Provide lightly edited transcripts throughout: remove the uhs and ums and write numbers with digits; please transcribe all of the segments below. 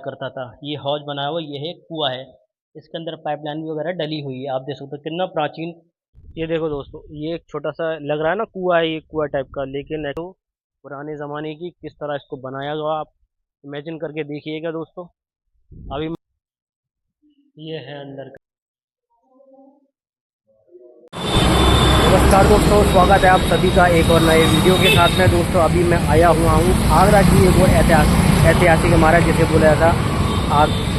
करता था। ये हौज बनाया हुआ ये है कुआं है, इसके अंदर पाइपलाइन वगैरह डली हुई है। आप देख सकते हो कितना प्राचीन। ये देखो दोस्तों, ये एक छोटा सा लग रहा है ना कुआं है, ये कुआं टाइप का, लेकिन है तो पुराने ज़माने की किस तरह इसको बनाया गया आप इमेजिन करके देखिएगा दोस्तों। अभी ये है अंदर का। नमस्कार दोस्तों, स्वागत है आप सभी का एक और नए वीडियो के साथ में। दोस्तों अभी मैं आया हुआ हूँ आगरा की एक और ऐतिहासिक इमारत जिसे बोला जाता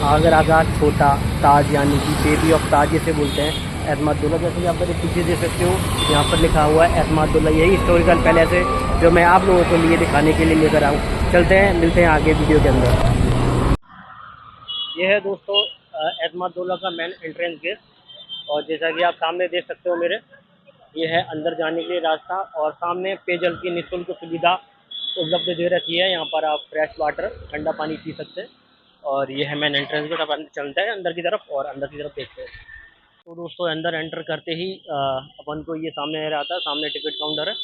आगरा का छोटा ताज, यानी कि बेबी ऑफ ताज जिसे बोलते हैं, एतमादुल्ला। जैसे कि आप मेरे पीछे देख सकते हो, यहाँ पर लिखा हुआ है एतमादुल्ला। यही हिस्टोरिकल पैलेस है जो मैं आप लोगों को लिए दिखाने के लिए लेकर आऊँ। चलते हैं, मिलते हैं आगे वीडियो के अंदर। ये है दोस्तों एतमादुल्ला का मेन एंट्रेंस गेट, और जैसा कि आप सामने देख सकते हो मेरे, ये है अंदर जाने के लिए रास्ता, और सामने पेयजल की निःशुल्क सुविधा उपलब्ध दे रखी है। यहाँ पर आप फ्रेश वाटर, ठंडा पानी पी सकते हैं। और ये है मेन एंट्रेंस गेट। अब अंदर चलते हैं अंदर की तरफ, और अंदर की तरफ देखते हैं। तो दोस्तों अंदर एंटर करते ही अपन को ये सामने नजर आता है, सामने टिकट काउंटर है।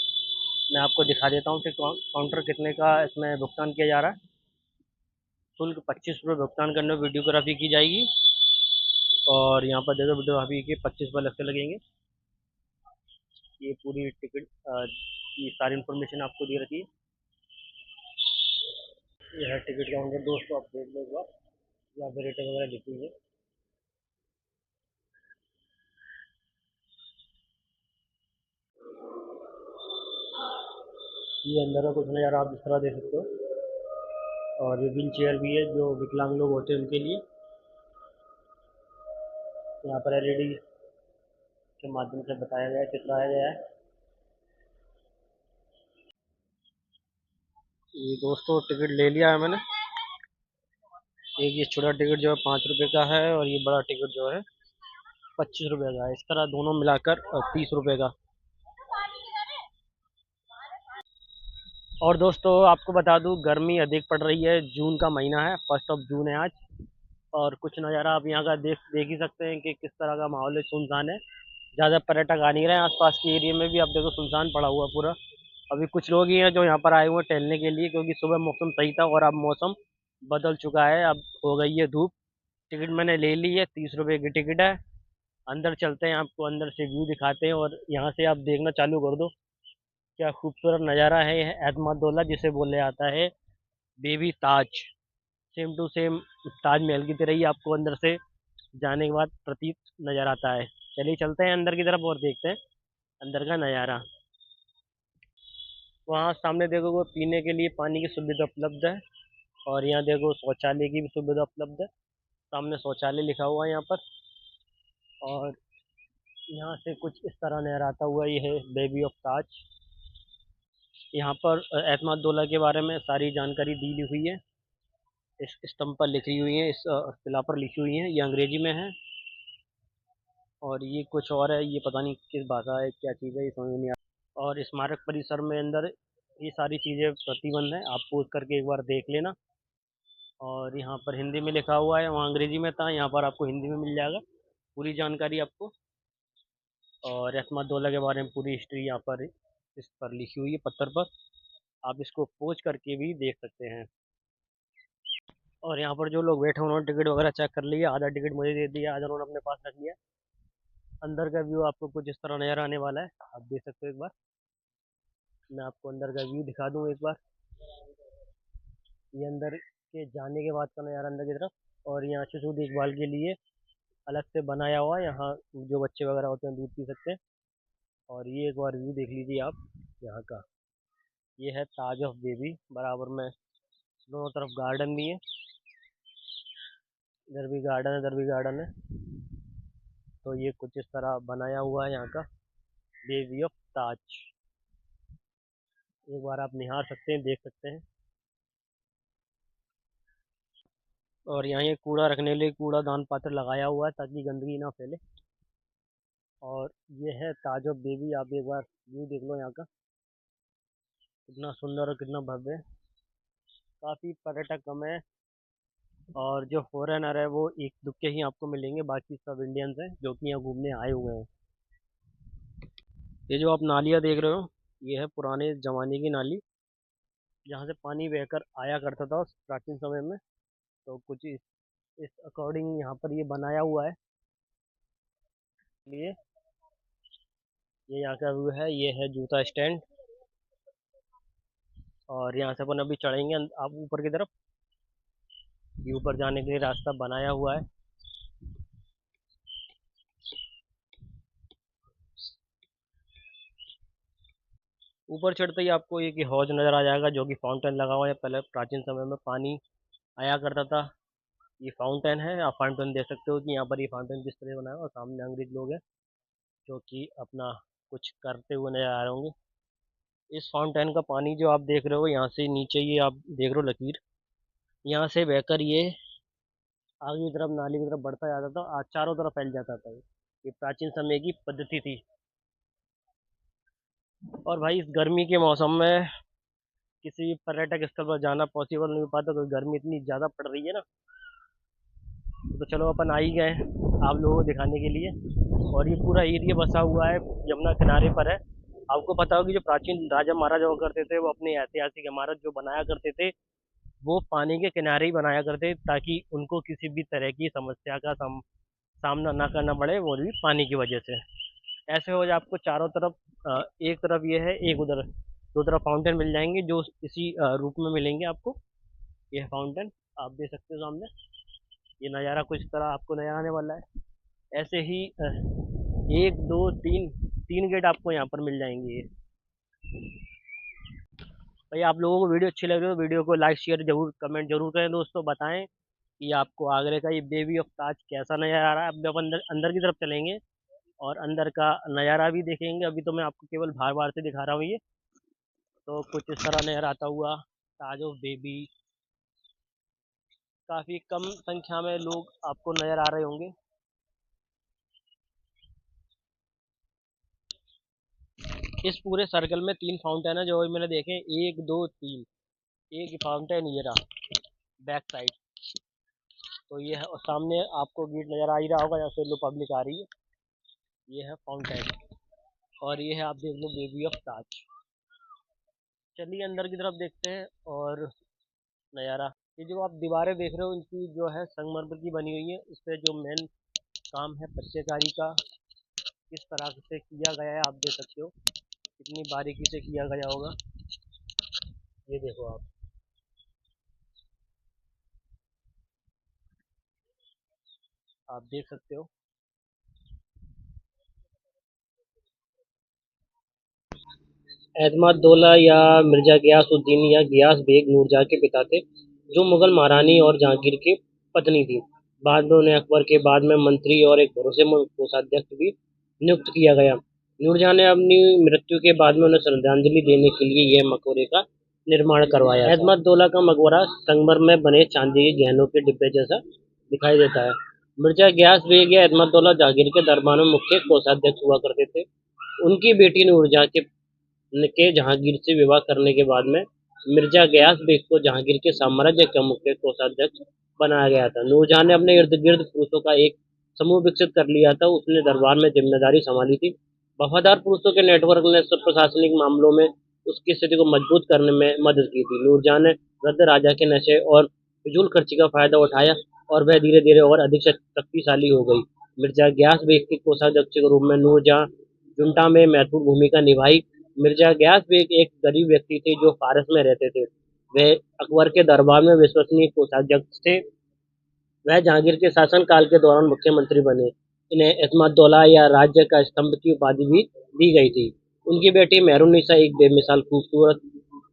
मैं आपको दिखा देता हूँ टिकट काउंटर कितने का इसमें भुगतान किया जा रहा है। शुल्क 25 रुपये भुगतान करने में वीडियोग्राफी की जाएगी, और यहाँ पर देखो वीडियोग्राफी के 25 रुपये अलग से लगेंगे। ये पूरी टिकट की सारी इन्फॉर्मेशन आपको दे रखी है। ये है टिकट काउंटर दोस्तों, आप देख लो एक बार, यहाँ पे रेट वगैरह लिखी हुई है। ये अंदर का कुछ नज़ारा आप इस तरह देख सकते हो, और ये व्हील चेयर भी है जो विकलांग लोग होते हैं उनके लिए। यहाँ पर एलईडी के माध्यम से बताया गया है, चित्राया गया है। ये दोस्तों टिकट ले लिया है मैंने। एक ये छोटा टिकट जो है 5 रुपये का है, और ये बड़ा टिकट जो है 25 रुपये का है। इस तरह दोनों मिलाकर 30 रुपये का। और दोस्तों आपको बता दूं, गर्मी अधिक पड़ रही है, जून का महीना है, 1 जून है आज। और कुछ नज़ारा आप यहाँ का देख देख ही सकते हैं कि किस तरह का माहौल है, सुनसान है। ज़्यादा पर्यटक आ नहीं रहे हैं, आसपास के एरिया में भी आप देखो सुनसान पड़ा हुआ पूरा। अभी कुछ लोग ही हैं जो यहाँ पर आए हुए हैं टहलने के लिए, क्योंकि सुबह मौसम सही था और अब मौसम बदल चुका है, अब हो गई है धूप। टिकट मैंने ले ली है, 30 रुपये की टिकट है। अंदर चलते हैं, आपको अंदर से व्यू दिखाते हैं, और यहाँ से आप देखना चालू कर दो। क्या खूबसूरत नज़ारा है। यह एतमादुल्ला जिसे बोला जाता है baby Taj, same to same Taj Mahal की तरह ही आपको अंदर से जाने के बाद प्रतीत नज़र आता है। चलिए चलते हैं अंदर की तरफ और देखते हैं अंदर का नज़ारा। वहाँ सामने देखो वो पीने के लिए पानी की सुविधा उपलब्ध है, और यहाँ देखो शौचालय की भी सुविधा उपलब्ध है। सामने शौचालय लिखा हुआ है यहाँ पर। और यहाँ से कुछ इस तरह नजर आता हुआ ये है बेबी ऑफ ताज। यहाँ पर एतमादुल्ला के बारे में सारी जानकारी दी हुई है, इस स्तंभ पर लिखी हुई है, इस शिला पर लिखी हुई है। ये अंग्रेजी में है, और ये कुछ और है, ये पता नहीं किस भाषा है, क्या चीज़ है, ये समझ नहीं आ रहा। और स्मारक परिसर में अंदर ये सारी चीज़ें प्रतिबंध है, आप पोज करके एक बार देख लेना। और यहाँ पर हिंदी में लिखा हुआ है, वहाँ अंग्रेजी में था, यहाँ पर आपको हिंदी में मिल जाएगा पूरी जानकारी आपको। और रहमतुल्लाह के बारे में पूरी हिस्ट्री यहाँ पर इस पर लिखी हुई है पत्थर पर, आप इसको पोज करके भी देख सकते हैं। और यहाँ पर जो लोग बैठे हैं उन्होंने टिकट वगैरह चेक कर लिया, आधा टिकट मुझे दे दिया, आधा उन्होंने अपने पास रख लिया। अंदर का व्यू आपको कुछ इस तरह नज़र आने वाला है, आप देख सकते हो। एक बार मैं आपको अंदर का व्यू दिखा दूँ एक बार। ये अंदर के जाने के बाद का नज़ारा अंदर की तरफ। और यहाँ शिशु देखभाल के लिए अलग से बनाया हुआ है, यहाँ जो बच्चे वगैरह होते हैं दूध पी सकते हैं। और ये एक बार व्यू देख लीजिए आप यहाँ का। ये है ताज ऑफ बेबी, बराबर में दोनों तरफ गार्डन भी है, इधर भी गार्डन है, इधर भी गार्डन है। तो ये कुछ इस तरह बनाया हुआ है यहाँ का बेबी ऑफ ताज। एक बार आप निहार सकते हैं, देख सकते हैं। और यहाँ ये कूड़ा रखने के लिए कूड़ादान पात्र लगाया हुआ है ताकि गंदगी ना फैले। और ये है ताज ऑफ बेबी, आप एक बार व्यू देख लो यहाँ का, कितना सुंदर और कितना भव्य है। काफ़ी पर्यटक कम है, और जो फॉरेनर है वो एक दुक्के ही आपको मिलेंगे, बाकी सब इंडियंस हैं जो कि यहाँ घूमने आए हुए हैं। ये जो आप नालियाँ देख रहे हो, ये है पुराने ज़माने की नाली, जहाँ से पानी बहकर आया करता था उस प्राचीन समय में। तो कुछ इस अकॉर्डिंग यहाँ पर ये बनाया हुआ है। लिए ये यहाँ का व्यू है, ये है जूता स्टैंड। और यहाँ से अपन अभी चढ़ेंगे आप ऊपर की तरफ। ये ऊपर जाने के लिए रास्ता बनाया हुआ है। ऊपर चढ़ते ही आपको एक हौज नज़र आ जाएगा, जो कि फाउंटेन लगा हुआ है। पहले प्राचीन समय में पानी आया करता था। ये फाउंटेन है, आप फाउंटेन देख सकते हो कि यहाँ पर ये फाउंटेन किस तरह बना है। और सामने अंग्रेज लोग हैं जो कि अपना कुछ करते हुए नजर आ रहे होंगे। इस फाउंटेन का पानी जो आप देख रहे हो, यहाँ से नीचे ये आप देख रहे हो लकीर, यहाँ से बहकर ये आगे की तरफ नाली की तरफ बढ़ता जाता था। आज चारों तरफ फैल जाता था। ये प्राचीन समय की पद्धति थी। और भाई इस गर्मी के मौसम में किसी पर्यटक स्थल पर जाना पॉसिबल नहीं हो पाता, क्योंकि गर्मी इतनी ज़्यादा पड़ रही है ना। तो चलो अपन आ ही गए आप लोगों को दिखाने के लिए। और ये पूरा एरिया बसा हुआ है, यमुना किनारे पर है। आपको पता होगा कि जो प्राचीन राजा महाराजा हुआ करते थे, वो अपनी ऐतिहासिक इमारत जो बनाया करते थे, वो पानी के किनारे ही बनाया करते, ताकि उनको किसी भी तरह की समस्या का सामना ना करना पड़े, वो भी पानी की वजह से। ऐसे हो जाए आपको चारों तरफ एक तरफ ये है, एक उधर, दो तरफ फाउंटेन मिल जाएंगे, जो इसी रूप में मिलेंगे आपको। ये है फाउंटेन, आप देख सकते हो सामने। ये नज़ारा कुछ इस तरह आपको नजर आने वाला है। ऐसे ही एक दो तीन तीन गेट आपको यहाँ पर मिल जाएंगे। ये भाई आप लोगों को वीडियो अच्छी लग रही हो, वीडियो को लाइक शेयर जरूर कमेंट जरूर करें दोस्तों। बताएं कि आपको आगरे का ये बेबी ऑफ ताज कैसा नज़र आ रहा है। अब जब अंदर अंदर की तरफ चलेंगे और अंदर का नज़ारा भी देखेंगे। अभी तो मैं आपको केवल बाहर बाहर से दिखा रहा हूँ ये। तो कुछ इस तरह नज़र आता हुआ ताज ऑफ बेबी। काफ़ी कम संख्या में लोग आपको नज़र आ रहे होंगे। इस पूरे सर्कल में 3 फाउंटेन है जो मैंने देखे, 1 2 3। एक फाउंटेन ये रहा बैक साइड। तो ये है, और सामने आपको गेट नज़र आ ही रहा होगा, यहाँ से लो पब्लिक आ रही है। ये है फाउंटेन, और ये है आप देख लो बेबी ऑफ ताज। चलिए अंदर की तरफ देखते हैं और नज़ारा। ये जो आप दीवारें देख रहे हो, इनकी जो है संगमरमर की बनी हुई है। इस पर जो मेन काम है पत्तेकारी का, किस तरह से किया गया है आप देख सकते हो, कितनी बारीकी से किया गया होगा। ये देखो आप देख सकते हो। एतमाद-दौला या मिर्जा गियासुद्दीन या गियास बेग नूरजहाँ के पिता थे, जो मुगल महारानी और जहांगीर की पत्नी थी। बाद में उन्हें अकबर के बाद में मंत्री और एक भरोसेमंद कोषाध्यक्ष भी नियुक्त किया गया। नूरजहाँ ने अपनी मृत्यु के बाद में उन्हें श्रद्धांजलि देने के लिए यह मकबरे का निर्माण करवाया। एतमाद-दौला का मकबरा संगमरमर में बने चांदी के गहनों के डिब्बे जैसा दिखाई देता है। मिर्जा गियास बेग या एतमाद-दौला जहांगीर के दरबार में मुख्य कोषाध्यक्ष हुआ करते थे। उनकी बेटी नूरजहाँ के जहांगीर से विवाह करने के बाद में मिर्जा गयास बेग को जहांगीर के साम्राज्य का मुख्य कोषाध्यक्ष बनाया गया था। नूरजहाँ ने अपने इर्द गिर्द पुरुषों का एक समूह विकसित कर लिया था। उसने दरबार में जिम्मेदारी संभाली थी। वफादार पुरुषों के नेटवर्क ने सब प्रशासनिक मामलों में उसकी स्थिति को मजबूत करने में मदद की थी। नूरजहाँ ने वृद्ध राजा के नशे और फिजूल खर्ची का फायदा उठाया और वह धीरे धीरे और अधिक शक्तिशाली हो गई। मिर्जा गयास बेग के कोषाध्यक्ष के रूप में नूरजहाँ जुंटा में महत्वपूर्ण भूमिका निभाई। मिर्जा गयास बेग एक गरीब व्यक्ति थे जो फारस में रहते थे। वे अकबर के दरबार में विश्वसनीय कोषाध्यक्ष थे। वह जहांगीर के शासनकाल के दौरान मुख्यमंत्री बने। इन्हें एतमाद-दौला या राज्य का स्तंभ की उपाधि भी दी गई थी। उनकी बेटी मेहरुन्निसा एक बेमिसाल खूबसूरत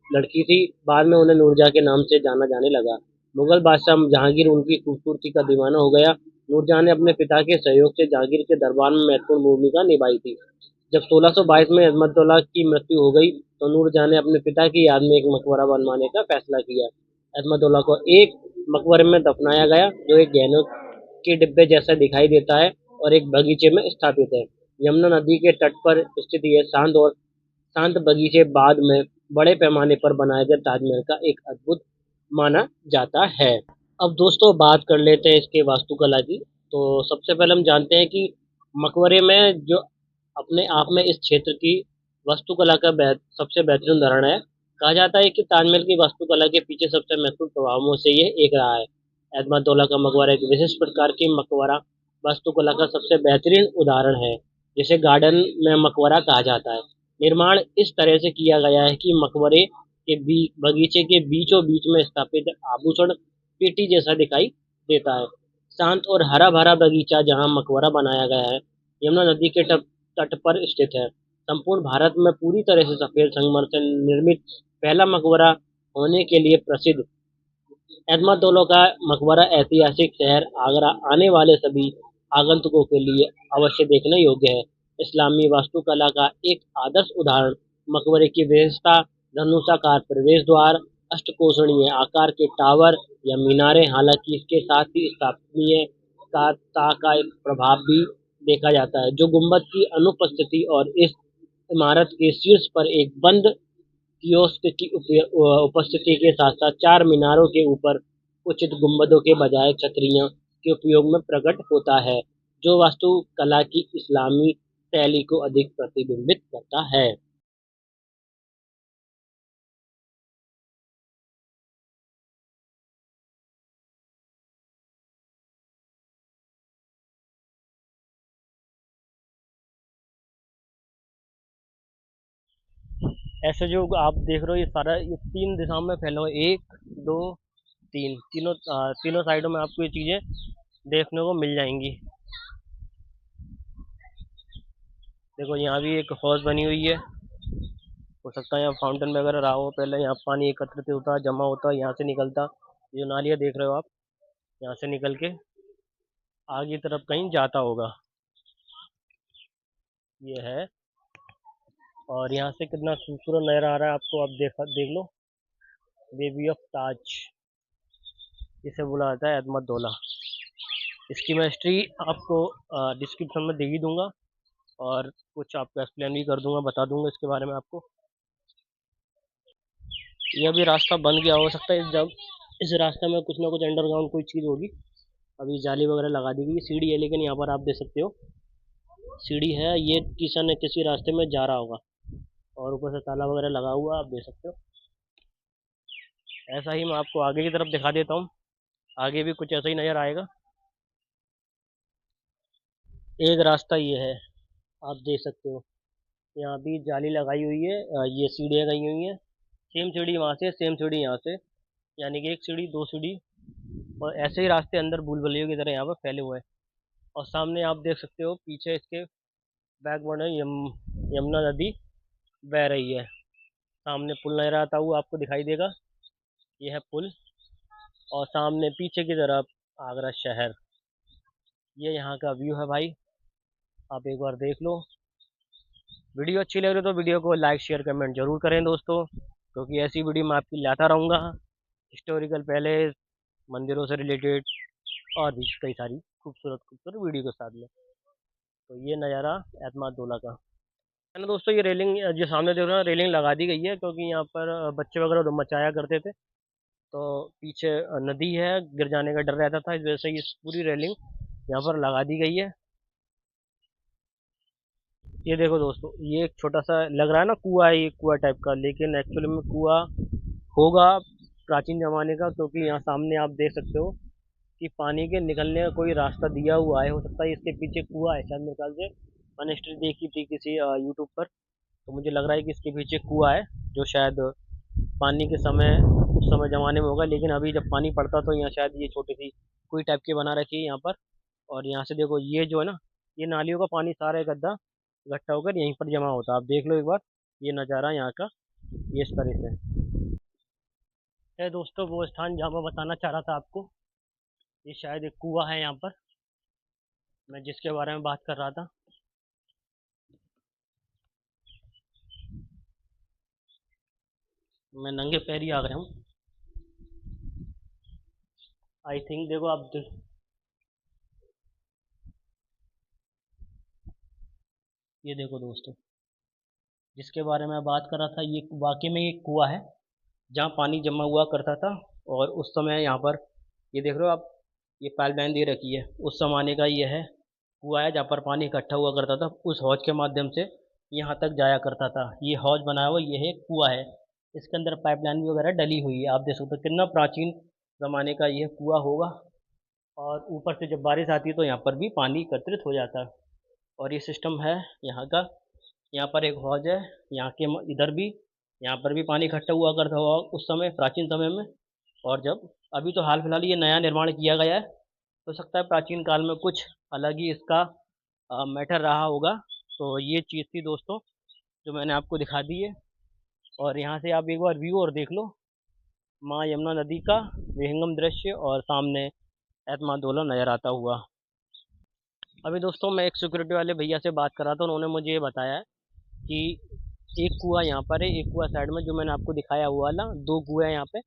लड़की थी। बाद में उन्हें नूरजहाँ के नाम से जाना जाने लगा। मुगल बादशाह जहांगीर उनकी खूबसूरती का दीवाना हो गया। नूरजहाँ ने अपने पिता के सहयोग से जहांगीर के दरबार में महत्वपूर्ण भूमिका निभाई थी। जब 1622 में अहमदुल्लाह की मृत्यु हो गई तो नूरजहाँ ने अपने पिता की याद में एक मकबरा बनवाने का फैसला किया। अहमदुल्लाह को एक मकबरे में दफनाया गया जो एक गहनों के डिब्बे जैसा दिखाई देता है और एक बगीचे में स्थापित है। यमुना नदी के तट पर स्थित यह शांत बगीचे बाद में बड़े पैमाने पर बनाए गए ताजमहल का एक अद्भुत माना जाता है। अब दोस्तों बात कर लेते हैं इसके वास्तुकला की। तो सबसे पहले हम जानते हैं कि मकबरे में जो अपने आप में इस क्षेत्र की वास्तुकला का सबसे बेहतरीन उदाहरण है। कहा जाता है कि ताजमहल की वास्तुकला के पीछे सबसे महत्वपूर्ण प्रभावों से ये एक रहा है। एतमादुल्ला का मकबरा एक विशिष्ट प्रकार की मकबरा वास्तुकला का सबसे बेहतरीन उदाहरण है, जिसे गार्डन में मकबरा कहा जाता है। निर्माण इस तरह से किया गया है कि मकबरे के बगीचे के बीचों बीच में स्थापित आभूषण पेटी जैसा दिखाई देता है। शांत और हरा भरा बगीचा जहाँ मकबरा बनाया गया है, यमुना नदी के तट पर स्थित है। संपूर्ण भारत में पूरी तरह से सफेद संगमरमर से निर्मित पहला मकबरा होने के लिए प्रसिद्ध एतमादुल्ला का मकबरा ऐतिहासिक शहर आगरा आने वाले सभी आगंतुकों के लिए अवश्य देखने योग्य है। इस्लामी वास्तुकला का एक आदर्श उदाहरण मकबरे की विशेषता धनुषाकार प्रवेश द्वार, अष्टकोणीय आकार के टावर या मीनारें, हालांकि इसके साथ ही स्थापनीय का एक प्रभाव भी देखा जाता है, जो गुंबद की अनुपस्थिति और इस इमारत के शीर्ष पर एक बंद कियोस्क की उपस्थिति के साथ साथ चार मीनारों के ऊपर उचित गुंबदों के बजाय छतरियों के उपयोग में प्रकट होता है, जो वास्तुकला की इस्लामी शैली को अधिक प्रतिबिंबित करता है। ऐसे जो आप देख रहे हो ये सारा ये तीन दिशाओं में फैला हुआ है, एक दो तीन, तीनों साइडों में आपको ये चीज़ें देखने को मिल जाएंगी। देखो यहाँ भी एक हौज बनी हुई है, हो सकता है यहाँ फाउंटेन वगैरह रहा हो, पहले यहाँ पानी एकत्रित होता जमा होता यहाँ से निकलता, ये जो नालियाँ देख रहे हो आप यहाँ से निकल के आगे की तरफ कहीं जाता होगा, ये है। और यहाँ से कितना खूबसूरत नज़र आ रहा है आपको, आप देख लो, बेबी ऑफ ताज इसे बोला जाता है एतमादुल्ला। इसकी मैं हिस्ट्री आपको डिस्क्रिप्शन में दे ही दूंगा और कुछ आपको एक्सप्लेन भी कर दूंगा, बता दूंगा इसके बारे में आपको। ये अभी रास्ता बन गया, हो सकता है जब इस रास्ते में कुछ ना कुछ अंडरग्राउंड कोई चीज़ होगी। अभी जाली वगैरह लगा दी गई, सीढ़ी है, लेकिन यहाँ पर आप देख सकते हो सीढ़ी है, ये किसी न किसी रास्ते में जा रहा होगा और ऊपर से ताला वगैरह लगा हुआ आप देख सकते हो। ऐसा ही मैं आपको आगे की तरफ दिखा देता हूँ, आगे भी कुछ ऐसा ही नज़र आएगा। एक रास्ता ये है, आप देख सकते हो, यहाँ भी जाली लगाई हुई है, ये सीढ़ियाँ गई हुई हैं, सेम सीढ़ी वहाँ से, सेम सीढ़ी यहाँ से, यानी कि एक सीढ़ी दो सीढ़ी, और ऐसे ही रास्ते अंदर भूल भुलैया की तरह यहाँ पर फैले हुए हैं। और सामने आप देख सकते हो पीछे इसके बैकबोर्ड में यमुना नदी बह रही है, सामने पुल नजर आता हुआ आपको दिखाई देगा, ये है पुल। और सामने पीछे की तरफ आगरा शहर, ये यहाँ का व्यू है भाई, आप एक बार देख लो। वीडियो अच्छी लग रही है तो वीडियो को लाइक शेयर कमेंट जरूर करें दोस्तों, क्योंकि ऐसी वीडियो मैं आपकी लाता रहूँगा, हिस्टोरिकल पैलेस, मंदिरों से रिलेटेड और भी कई सारी खूबसूरत खूबसूरत वीडियो के साथ में। तो ये नज़ारा एतमादुल्ला का है ना दोस्तों। ये रेलिंग जो सामने देख रहे हो रेलिंग लगा दी गई है, क्योंकि यहाँ पर बच्चे वगैरह तो मचाया करते थे, तो पीछे नदी है, गिर जाने का डर रहता था, इस वजह से ये पूरी रेलिंग यहाँ पर लगा दी गई है। ये देखो दोस्तों, ये एक छोटा सा लग रहा है ना कुआं है, ये कुआं टाइप का, लेकिन एक्चुअली में कुआं होगा प्राचीन ज़माने का, क्योंकि यहाँ सामने आप देख सकते हो कि पानी के निकलने का कोई रास्ता दिया हुआ है, हो सकता है इसके पीछे कुआं है शायद, मेरे ख्याल से मैंने हिस्ट्री देखी थी किसी यूट्यूब पर, तो मुझे लग रहा है कि इसके पीछे कुआं है, जो शायद पानी के समय उस समय ज़माने में होगा, लेकिन अभी जब पानी पड़ता तो यहाँ शायद ये छोटी सी कुई टाइप की बना रखी है यहाँ पर। और यहाँ से देखो ये जो है ना, ये नालियों का पानी सारा गड्ढा इकट्ठा होकर यहीं पर जमा होता है, आप देख लो एक बार ये नज़ारा यहाँ का, ये इस तरह से है दोस्तों। वो स्थान जहाँ मैं बताना चाह रहा था आपको, ये शायद एक कुआं है यहाँ पर, मैं जिसके बारे में बात कर रहा था। मैं नंगे पैर ही आ गया हूँ, आई थिंक। देखो आप ये देखो दोस्तों, जिसके बारे में बात कर रहा था, ये वाकई में एक कुआं है जहाँ पानी जमा हुआ करता था। और उस समय यहाँ पर ये देख रहे हो आप, ये पाइपलाइन दे रखी है, उस ज़माने का ये है कुआं है जहाँ पर पानी इकट्ठा हुआ करता था, उस हौज के माध्यम से यहाँ तक जाया करता था। ये हौज बनाया हुआ ये है कुआं है, इसके अंदर पाइपलाइन वगैरह डली हुई है, आप देख सकते हो कितना प्राचीन ज़माने का यह कुआँ होगा। और ऊपर से जब बारिश आती है तो यहाँ पर भी पानी एकत्रित हो जाता है। और ये सिस्टम है यहाँ का। यहाँ पर एक हौज है, यहाँ के इधर भी, यहाँ पर भी पानी इकट्ठा हुआ करता हुआ उस समय, प्राचीन समय में। और जब अभी तो हाल फिलहाल ये नया निर्माण किया गया है, हो सकता है प्राचीन काल में कुछ अलग ही इसका मैटर रहा होगा। तो ये चीज़ थी दोस्तों जो मैंने आपको दिखा दी है। और यहाँ से आप एक बार व्यू और देख लो, माँ यमुना नदी का विहंगम दृश्य और सामने एतमादोला नज़र आता हुआ। अभी दोस्तों मैं एक सिक्योरिटी वाले भैया से बात कर रहा था, उन्होंने मुझे ये बताया है कि एक कुआँ यहाँ पर है, एक कुआँ साइड में, जो मैंने आपको दिखाया हुआ वाला, दो कुएँ हैं यहाँ पे।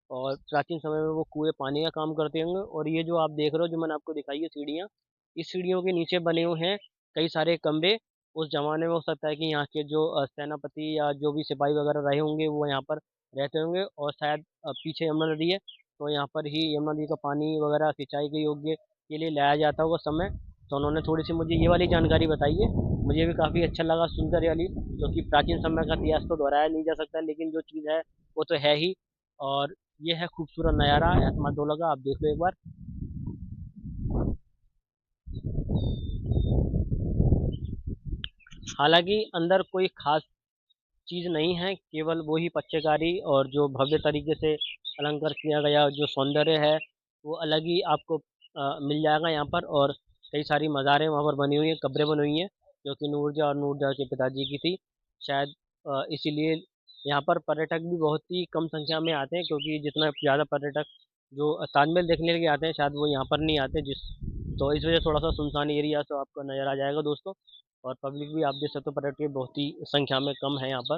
और प्राचीन समय में वो कुएँ पानी का काम करते होंगे। और ये जो आप देख रहे हो, जो मैंने आपको दिखाई है सीढ़ियाँ, इस सीढ़ियों के नीचे बने हुए हैं कई सारे कमरे। उस ज़माने में हो सकता है कि यहाँ के जो सेनापति या जो भी सिपाही वगैरह रहे होंगे वो यहाँ पर रहते होंगे। और शायद पीछे यमुना नदी है, तो यहाँ पर ही यमुना नदी का पानी वगैरह सिंचाई के योग्य के लिए लाया जाता होगा समय। तो उन्होंने थोड़ी सी मुझे ये वाली जानकारी बताई है, मुझे भी काफ़ी अच्छा लगा सुनकर ये वाली, क्योंकि प्राचीन समय का इतिहास तो दोहराया नहीं जा सकता, लेकिन जो चीज़ है वो तो है ही। और ये है खूबसूरत नज़ारा एतमादोला का, आप देख लो एक बार। हालांकि अंदर कोई खास चीज़ नहीं है, केवल वही पच्चेकारी और जो भव्य तरीके से अलंकार किया गया जो सौंदर्य है वो अलग ही आपको मिल जाएगा यहाँ पर। और कई सारी मज़ारें वहाँ पर बनी हुई हैं, कब्रें बनी हुई हैं, जो कि नूरजहाँ और नूरजहाँ के पिताजी की थी शायद। इसीलिए यहाँ पर पर्यटक भी बहुत ही कम संख्या में आते हैं, क्योंकि जितना ज़्यादा पर्यटक जो ताजमहल देखने के लिए आते हैं शायद वो यहाँ पर नहीं आते, जिस तो इस वजह से थोड़ा सा सुनसान एरिया तो आपको नज़र आ जाएगा दोस्तों। और पब्लिक भी आप देख सकते हो, पर्यटक बहुत ही संख्या में कम है यहाँ पर।